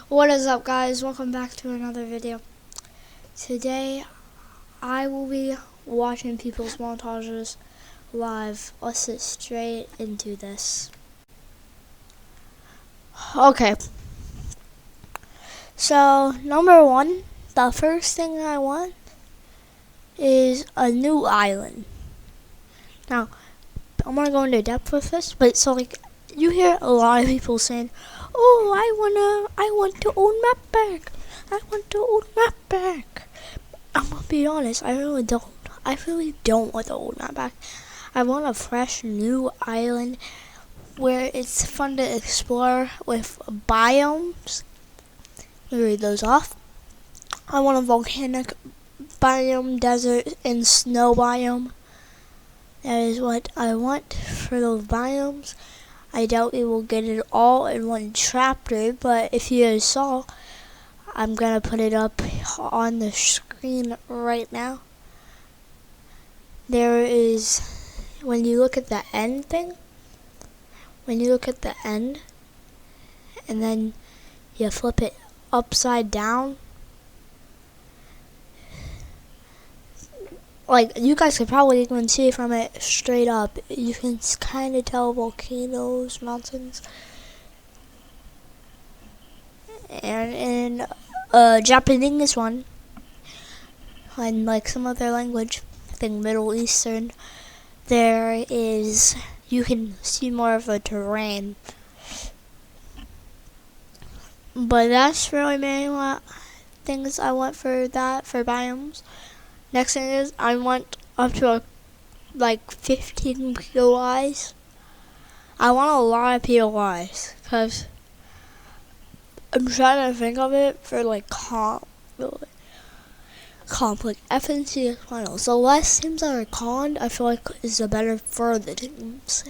What is up, guys? Welcome back to another video. Today I will be watching people's montages live. Let's get straight into this. Okay, so number one, the first thing I want is a new island. Now I'm gonna go into depth with this, but so you hear a lot of people saying, "Oh, I want the old map back. I want the old map back." I'm gonna be honest, I really don't. I really don't want the old map back. I want a fresh new island where it's fun to explore with biomes. Let me read those off. I want a volcanic biome, desert, and snow biome. That is what I want for those biomes. I doubt we will get it all in one chapter, but if you guys saw, I'm gonna put it up on the screen right now. There is, when you look at the end thing, and then you flip it upside down, like you guys could probably even see from it straight up. You can kind of tell volcanoes, mountains, and in Japanese one, and like some other language, I think Middle Eastern, there is, you can see more of a terrain. But that's really mainly what things I want for that, for biomes. Next thing is, I want up to like 15 POIs. I want a lot of POIs, because I'm trying to think of it for like comp, like FNC is finals. The less teams that are conned, I feel like is the better for the teams.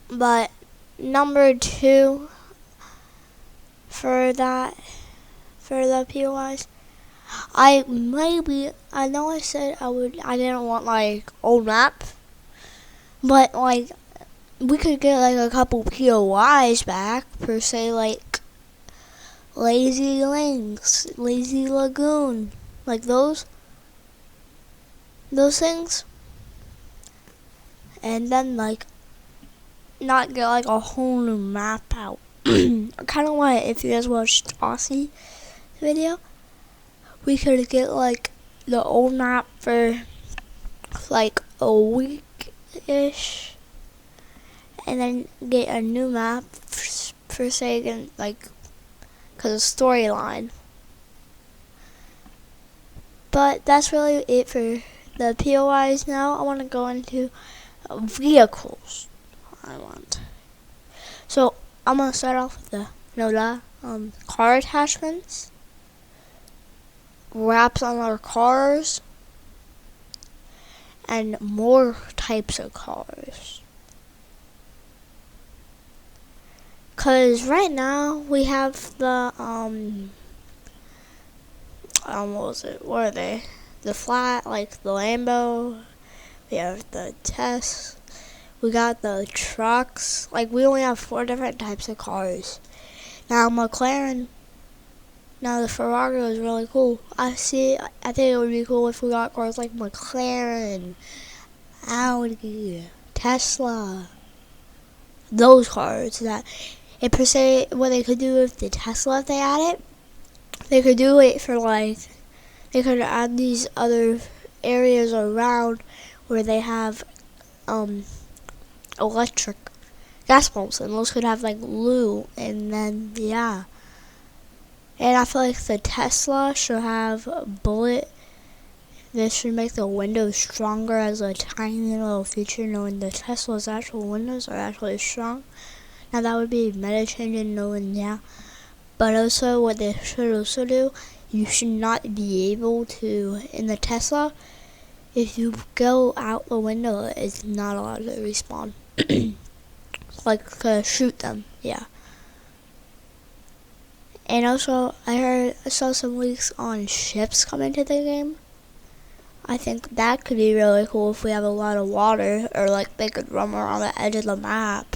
But number two for the POIs, I know I said I didn't want like old map, but like we could get like a couple POIs back, per se, like Lazy Links, Lazy Lagoon, like those things, and then like not get like a whole new map out. Kind of like if you guys watched Aussie video, we could get like the old map for like a week-ish, and then get a new map for say, like, because of storyline. But that's really it for the POIs. Now I want to go into vehicles I want. So I'm going to start off with the car attachments, wraps on our cars, and more types of cars. Cause right now we have the what are they? The flat, like the Lambo. We have the Tesla. We got the trucks. Like we only have 4 different types of cars. Now McLaren. Now the Ferrari is really cool. I think it would be cool if we got cars like McLaren, Audi, Tesla. Those cars that, it per se, what they could do with the Tesla if they had it, they could do it for like, they could add these other areas around where they have electric gas pumps, and those could have like lube, and then yeah. And I feel like the Tesla should have a bullet. This should make the windows stronger as a tiny little feature, knowing the Tesla's actual windows are actually strong. Now that would be meta changing, knowing, yeah. But also what they should also do, you should not be able to, in the Tesla, if you go out the window, it's not allowed to respawn. Like shoot them, yeah. And also I saw some leaks on ships coming to the game. I think that could be really cool if we have a lot of water, or like they could roam around the edge of the map.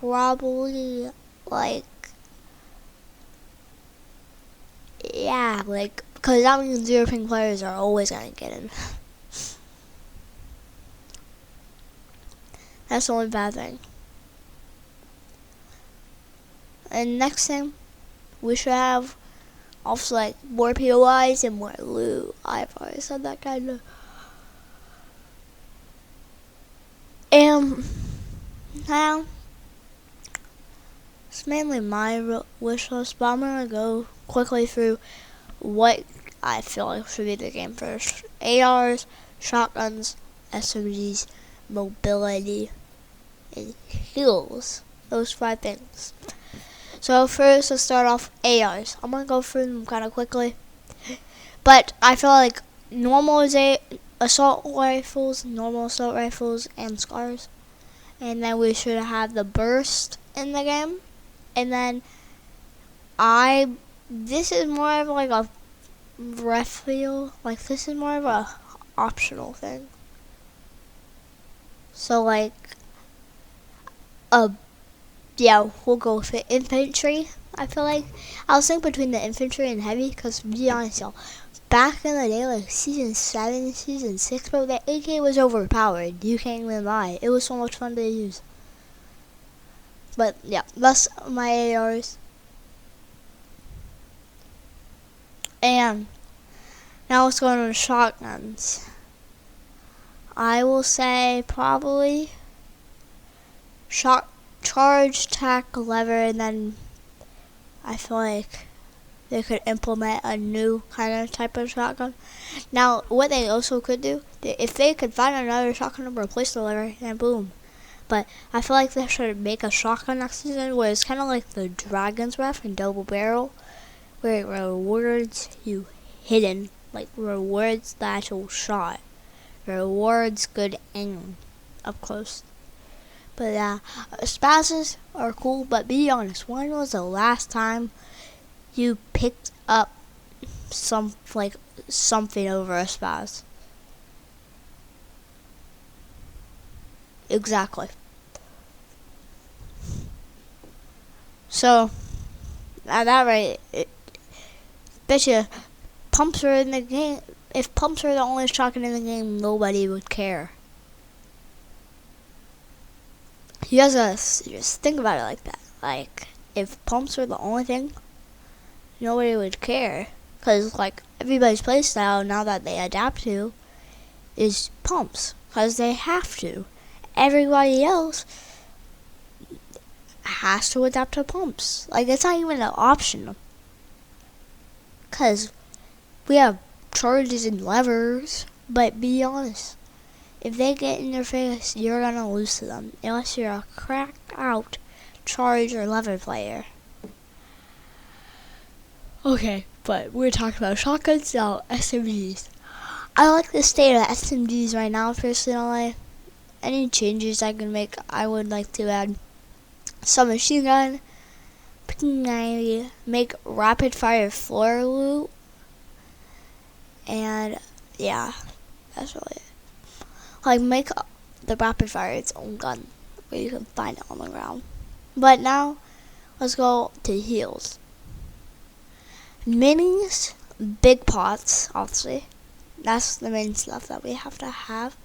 probably like, yeah, like, because that means zero ping players are always gonna get in. That's the only bad thing. And next thing, we should have also like more POIs and more loot. I've always said that kind of. And now, it's mainly my wish list, but I'm gonna go quickly through what I feel like should be the game first. ARs, shotguns, SMGs, mobility, and heals. Those 5 things. So first, let's start off ARs. I'm gonna go through them kind of quickly, but I feel like normal is assault rifles, normal assault rifles, and scars, and then we should have the burst in the game, and then this is more of like a refill, like this is more of a optional thing. So like yeah, we'll go with the infantry. I feel like I was thinking between the infantry and heavy, because to be honest, y'all, back in the day, like season 7, season 6, bro, that AK was overpowered. You can't even lie. It was so much fun to use. But yeah, that's my ARs. And now let's go on to shotguns. I will say probably charge, tack, lever, and then I feel like they could implement a new kind of type of shotgun. Now, what they also could do, if they could find another shotgun to replace the lever, then boom. But I feel like they should make a shotgun next season where it's kind of like the Dragon's Breath and Double Barrel, where it rewards you hidden, like rewards the actual shot, rewards good aim up close. But yeah, spazes are cool, but be honest, when was the last time you picked up something over a spaz? Exactly. So at that rate, bet you pumps are in the game. If pumps are the only shotgun in the game, nobody would care. You guys gotta just think about it like that. Like, if pumps were the only thing, nobody would care. Because, like, everybody's playstyle, now that they adapt to, is pumps. Because they have to. Everybody else has to adapt to pumps. Like, it's not even an option. Because we have charges and levers. But be honest, if they get in your face, you're gonna lose to them. Unless you're a cracked out charge or lever player. Okay, but we're talking about shotguns now, SMGs. I like the state of SMGs right now, personally. Any changes I can make, I would like to add some machine gun, P90, make rapid fire floor loot, and yeah, that's really it. Like, make the rapid fire its own gun, where you can find it on the ground. But now, let's go to heals. Minis, big pots, obviously. That's the main stuff that we have to have.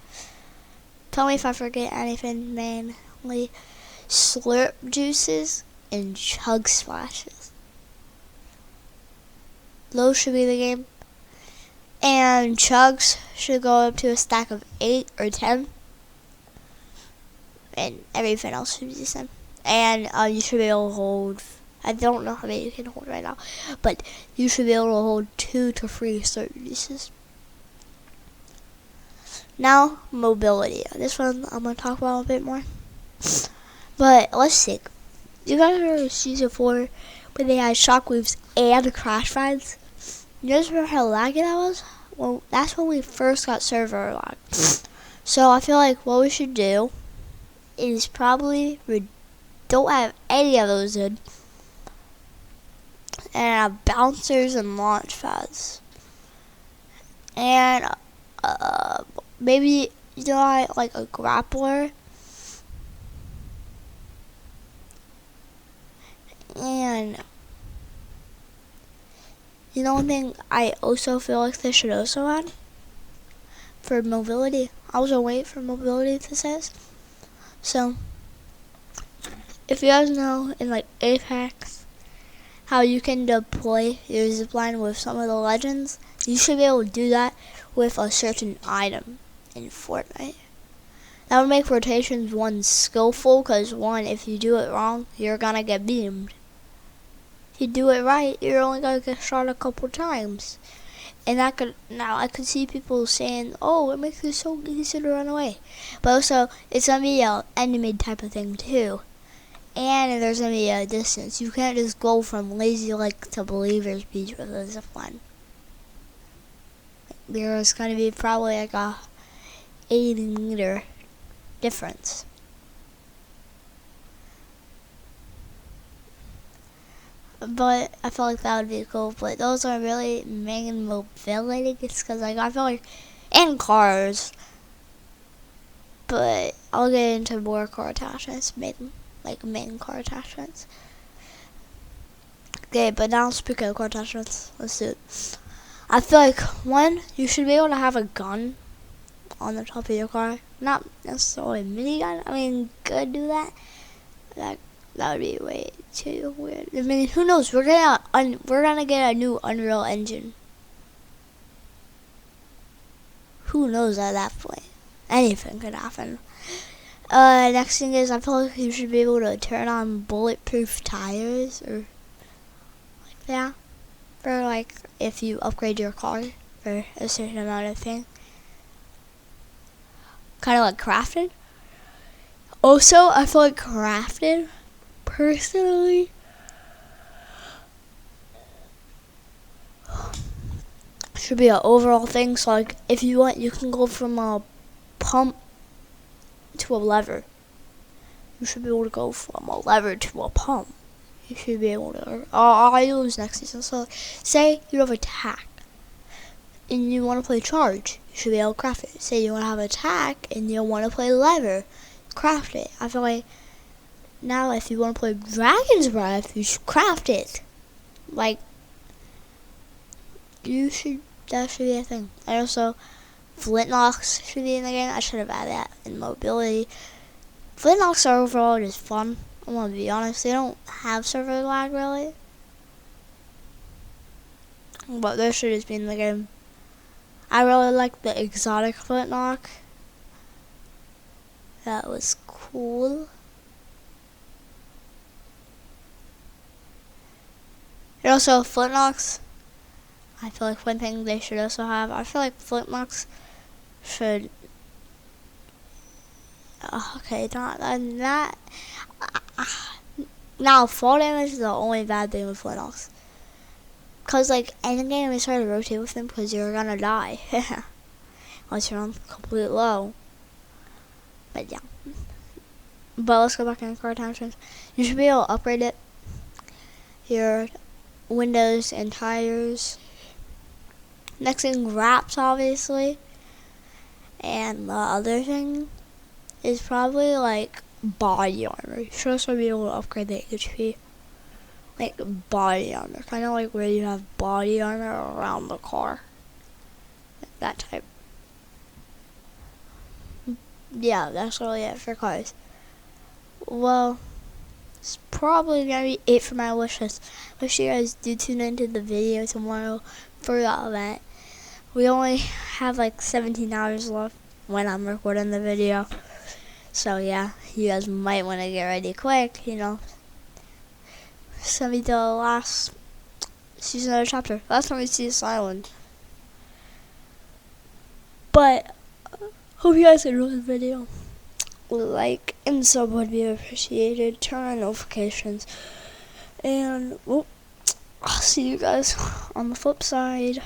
Tell me if I forget anything. Mainly slurp juices and chug splashes. Those should be the game. And chugs should go up to a stack of 8 or 10. And everything else should be the same. And you should be able to hold, I don't know how many you can hold right now, but you should be able to hold 2 to 3 slurp juices. Now, mobility. This one I'm going to talk about a bit more. But let's see. You guys remember season 4 where they had shockwaves and crash pads? You guys remember how laggy that was? Well, that's when we first got server lag. So I feel like what we should do is probably we don't have any of those in, and have bouncers and launch pads. And maybe, like a grappler. And you know one thing I also feel like they should also add for mobility. I was waiting for mobility to says. So if you guys know in like Apex how you can deploy your zipline with some of the legends, you should be able to do that with a certain item in Fortnite. That would make rotations, one, skillful, because one, if you do it wrong, you're gonna get beamed. If you do it right, you're only gonna get shot a couple times. And I could see people saying, oh, it makes it so easy to run away. But also, it's gonna be an enemy type of thing too. And there's gonna be a distance. You can't just go from Lazy Lake to Believers Beach with a zipline. There's gonna be probably like a 80-meter difference. But I feel like that would be cool. But those are really main mobility, because like I feel like, and cars. But I'll get into more car attachments, main car attachments. Okay, but now speaking of car attachments, let's do it. I feel like one, you should be able to have a gun on the top of your car. Not necessarily a minigun. I mean, could do that. That would be way too weird. I mean, who knows? We're gonna get a new Unreal Engine. Who knows at that point? Anything could happen. Next thing is, I feel like you should be able to turn on bulletproof tires or like that, for like if you upgrade your car for a certain amount of thing. Kind of like crafted. Also, I feel like crafted, personally, should be an overall thing. So like, if you want, you can go from a pump to a lever. You should be able to go from a lever to a pump. You should be able to. I'll use next season. So, say you have attack and you want to play charge, you should be able to craft it. Say you want to have attack and you want to play lever, craft it. I feel like now if you want to play Dragon's Breath, you should craft it. Like, that should be a thing. And also, flintlocks should be in the game. I should have added that in mobility. Flintlocks are overall just fun. I want to be honest. They don't have server lag really, but they should just be in the game. I really like the exotic flintlock. That was cool. And also flintlocks, I feel like one thing they should also have, I feel like flintlocks should, okay, not now fall damage is the only bad thing with flintlocks. Cause like any game is hard to rotate with them because you're gonna die. Unless you're on complete low. But yeah. But let's go back in car attachments. You should be able to upgrade it. Your windows and tires. Next thing, wraps obviously. And the other thing is probably like body armor. You should also be able to upgrade the HP. Like body armor. Kind of like where you have body armor around the car. Like that type. Yeah, that's really it for cars. Well, it's probably gonna be it for my wish list. Make sure you guys do tune into the video tomorrow for the event. We only have like 17 hours left when I'm recording the video. So yeah, you guys might want to get ready quick, you know. It's gonna be the last season of the chapter. Last time we see this island. But hope you guys enjoyed the video. Like and sub would be appreciated. Turn on notifications. And well, I'll see you guys on the flip side.